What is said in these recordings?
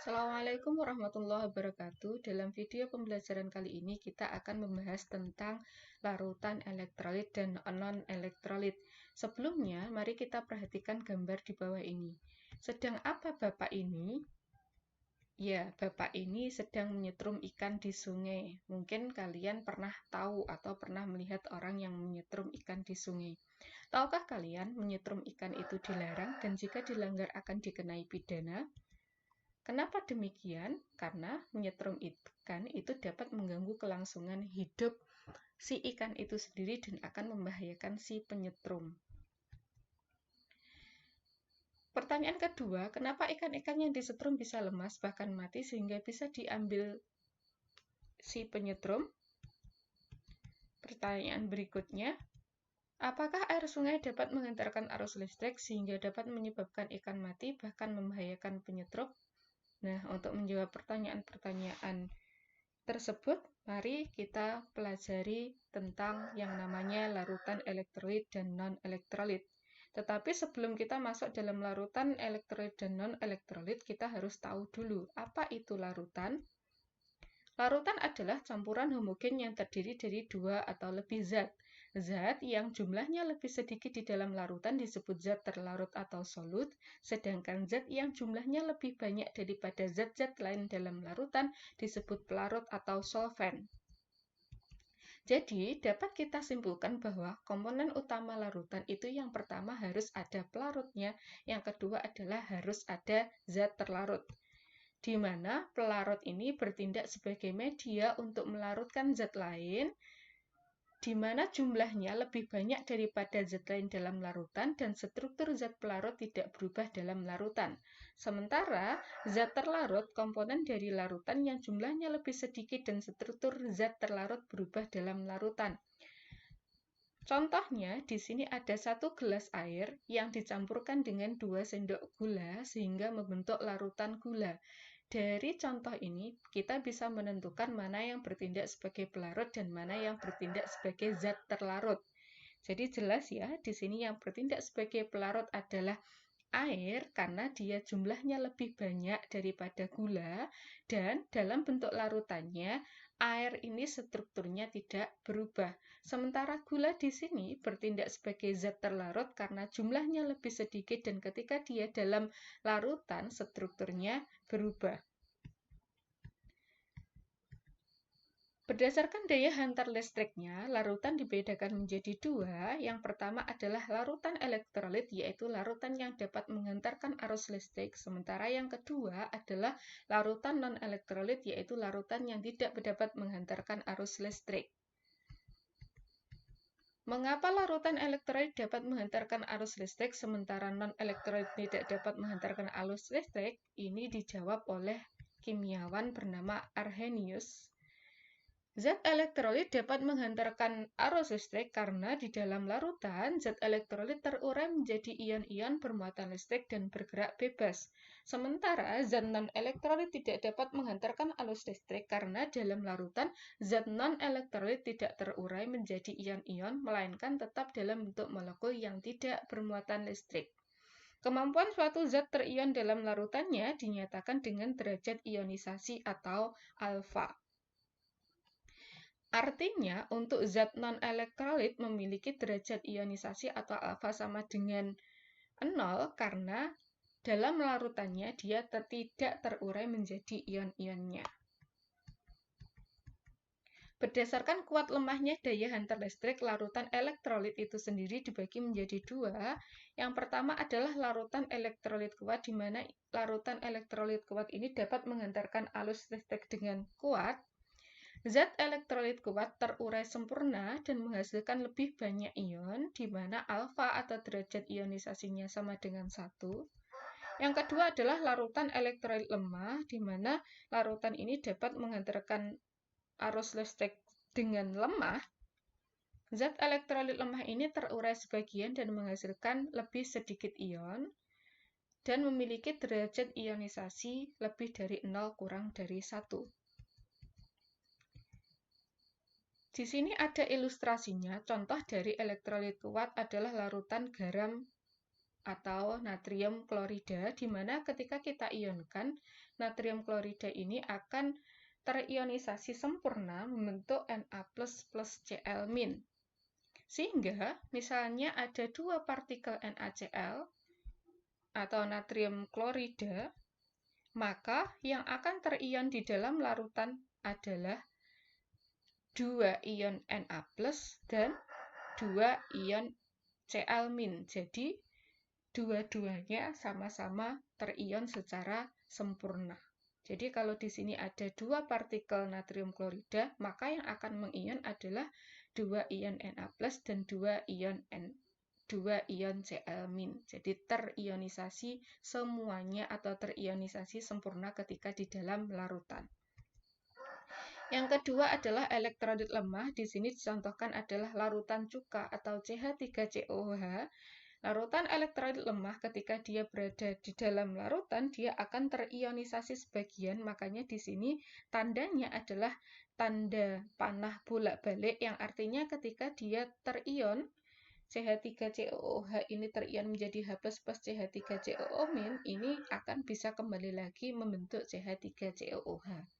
Assalamualaikum warahmatullahi wabarakatuh. Dalam video pembelajaran kali ini kita akan membahas tentang larutan elektrolit dan non-elektrolit. Sebelumnya, mari kita perhatikan gambar di bawah ini. Sedang apa Bapak ini? Ya, Bapak ini sedang menyetrum ikan di sungai. Mungkin kalian pernah tahu atau pernah melihat orang yang menyetrum ikan di sungai. Tahukah kalian menyetrum ikan itu dilarang dan jika dilanggar akan dikenai pidana? Kenapa demikian? Karena menyetrum ikan itu dapat mengganggu kelangsungan hidup si ikan itu sendiri dan akan membahayakan si penyetrum. Pertanyaan kedua, kenapa ikan-ikan yang disetrum bisa lemas bahkan mati sehingga bisa diambil si penyetrum? Pertanyaan berikutnya, apakah air sungai dapat mengantarkan arus listrik sehingga dapat menyebabkan ikan mati bahkan membahayakan penyetrum? Nah, untuk menjawab pertanyaan-pertanyaan tersebut, mari kita pelajari tentang yang namanya larutan elektrolit dan non-elektrolit. Tetapi sebelum kita masuk dalam larutan elektrolit dan non-elektrolit, kita harus tahu dulu apa itu larutan. Larutan adalah campuran homogen yang terdiri dari dua atau lebih zat. Zat yang jumlahnya lebih sedikit di dalam larutan disebut zat terlarut atau solut, sedangkan zat yang jumlahnya lebih banyak daripada zat-zat lain dalam larutan disebut pelarut atau solvent. Jadi, dapat kita simpulkan bahwa komponen utama larutan itu yang pertama harus ada pelarutnya, yang kedua adalah harus ada zat terlarut, di mana pelarut ini bertindak sebagai media untuk melarutkan zat lain, di mana jumlahnya lebih banyak daripada zat lain dalam larutan dan struktur zat pelarut tidak berubah dalam larutan. Sementara zat terlarut komponen dari larutan yang jumlahnya lebih sedikit dan struktur zat terlarut berubah dalam larutan. Contohnya, di sini ada 1 gelas air yang dicampurkan dengan 2 sendok gula sehingga membentuk larutan gula. Dari contoh ini, kita bisa menentukan mana yang bertindak sebagai pelarut dan mana yang bertindak sebagai zat terlarut. Jadi jelas ya, di sini yang bertindak sebagai pelarut adalah air karena dia jumlahnya lebih banyak daripada gula dan dalam bentuk larutannya air ini strukturnya tidak berubah. Sementara gula di sini bertindak sebagai zat terlarut karena jumlahnya lebih sedikit dan ketika dia dalam larutan strukturnya berubah. Berdasarkan daya hantar listriknya, larutan dibedakan menjadi dua. Yang pertama adalah larutan elektrolit, yaitu larutan yang dapat menghantarkan arus listrik. Sementara yang kedua adalah larutan non-elektrolit, yaitu larutan yang tidak dapat menghantarkan arus listrik. Mengapa larutan elektrolit dapat menghantarkan arus listrik, sementara non-elektrolit tidak dapat menghantarkan arus listrik? Ini dijawab oleh kimiawan bernama Arrhenius. Zat elektrolit dapat menghantarkan arus listrik karena di dalam larutan, zat elektrolit terurai menjadi ion-ion bermuatan listrik dan bergerak bebas. Sementara zat non-elektrolit tidak dapat menghantarkan arus listrik karena dalam larutan, zat non-elektrolit tidak terurai menjadi ion-ion, melainkan tetap dalam bentuk molekul yang tidak bermuatan listrik. Kemampuan suatu zat terion dalam larutannya dinyatakan dengan derajat ionisasi atau alfa. Artinya, untuk zat non-elektrolit memiliki derajat ionisasi atau alfa sama dengan 0 karena dalam larutannya dia tidak terurai menjadi ion-ionnya. Berdasarkan kuat lemahnya daya hantar listrik, larutan elektrolit itu sendiri dibagi menjadi dua. Yang pertama adalah larutan elektrolit kuat, di mana larutan elektrolit kuat ini dapat menghantarkan arus listrik dengan kuat. Zat elektrolit kuat terurai sempurna dan menghasilkan lebih banyak ion, di mana alfa atau derajat ionisasinya sama dengan 1. Yang kedua adalah larutan elektrolit lemah, di mana larutan ini dapat menghantarkan arus listrik dengan lemah. Zat elektrolit lemah ini terurai sebagian dan menghasilkan lebih sedikit ion, dan memiliki derajat ionisasi lebih dari 0 kurang dari 1. Di sini ada ilustrasinya. Contoh dari elektrolit kuat adalah larutan garam atau natrium klorida, di mana ketika kita ionkan, natrium klorida ini akan terionisasi sempurna membentuk Na+ plus Cl-. Sehingga misalnya ada dua partikel NaCl atau natrium klorida, maka yang akan terion di dalam larutan adalah 2 ion Na+ dan 2 ion Cl-. Jadi dua-duanya sama-sama terion secara sempurna. Jadi kalau di sini ada dua partikel natrium klorida, maka yang akan mengion adalah 2 ion Na+ dan 2 ion Cl-. Jadi terionisasi semuanya atau terionisasi sempurna ketika di dalam larutan. Yang kedua adalah elektrolit lemah. Di sini dicontohkan adalah larutan cuka atau CH3COOH. Larutan elektrolit lemah ketika dia berada di dalam larutan, dia akan terionisasi sebagian, makanya di sini tandanya adalah tanda panah bolak-balik, yang artinya ketika dia terion, CH3COOH ini terion menjadi H+ plus CH3COO-, ini akan bisa kembali lagi membentuk CH3COOH.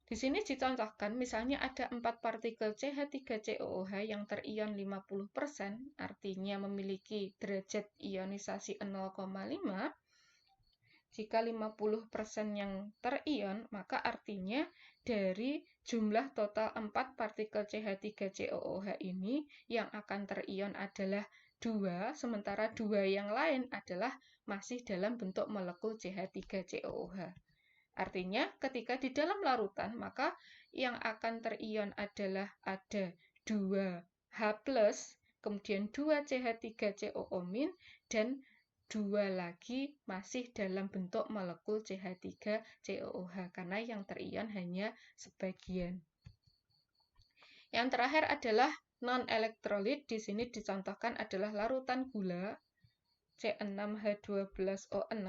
Di sini dicontohkan misalnya ada 4 partikel CH3COOH yang terion 50%, artinya memiliki derajat ionisasi 0,5. Jika 50% yang terion, maka artinya dari jumlah total 4 partikel CH3COOH ini yang akan terion adalah 2, sementara 2 yang lain adalah masih dalam bentuk molekul CH3COOH. Artinya, ketika di dalam larutan, maka yang akan terion adalah ada 2H+, kemudian 2CH3COO-, dan 2 lagi masih dalam bentuk molekul CH3COOH, karena yang terion hanya sebagian. Yang terakhir adalah non-elektrolit. Di sini dicontohkan adalah larutan gula, C6H12O6,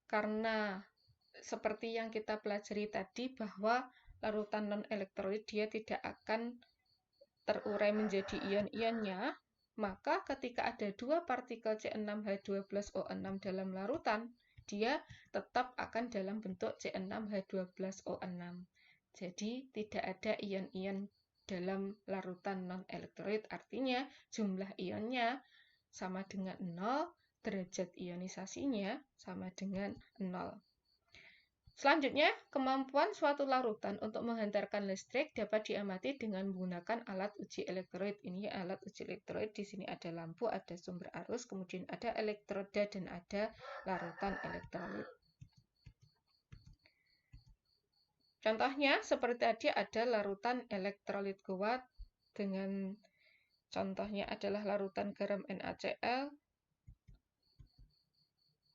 karena seperti yang kita pelajari tadi bahwa larutan non-elektrolit dia tidak akan terurai menjadi ion-ionnya, maka ketika ada dua partikel C6H12O6 dalam larutan, dia tetap akan dalam bentuk C6H12O6. Jadi tidak ada ion-ion dalam larutan non-elektrolit, artinya jumlah ionnya sama dengan 0, derajat ionisasinya sama dengan 0. Selanjutnya, kemampuan suatu larutan untuk menghantarkan listrik dapat diamati dengan menggunakan alat uji elektrolit. Ini alat uji elektrolit, di sini ada lampu, ada sumber arus, kemudian ada elektroda dan ada larutan elektrolit. Contohnya seperti tadi ada larutan elektrolit kuat dengan contohnya adalah larutan garam NaCl.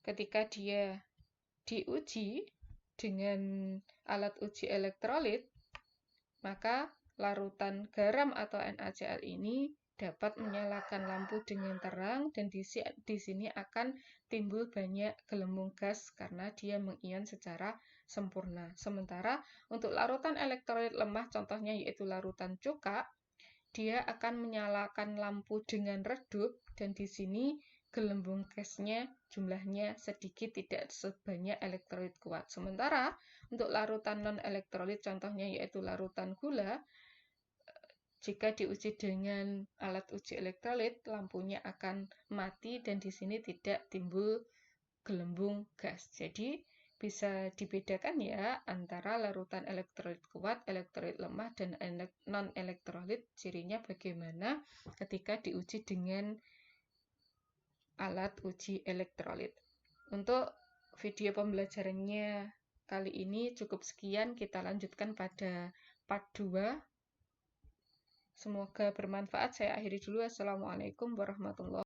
Ketika dia diuji dengan alat uji elektrolit, maka larutan garam atau NaCl ini dapat menyalakan lampu dengan terang, dan di sini akan timbul banyak gelembung gas karena dia mengion secara sempurna. Sementara untuk larutan elektrolit lemah, contohnya yaitu larutan cuka, dia akan menyalakan lampu dengan redup, dan di sini gelembung gasnya jumlahnya sedikit, tidak sebanyak elektrolit kuat. Sementara untuk larutan non-elektrolit, contohnya yaitu larutan gula, jika diuji dengan alat uji elektrolit, lampunya akan mati dan di sini tidak timbul gelembung gas. Jadi bisa dibedakan ya antara larutan elektrolit kuat, elektrolit lemah, dan non-elektrolit. Cirinya bagaimana ketika diuji dengan alat uji elektrolit. Untuk video pembelajarannya kali ini cukup sekian, kita lanjutkan pada part 2. Semoga bermanfaat. Saya akhiri dulu. Assalamualaikum warahmatullahi wabarakatuh.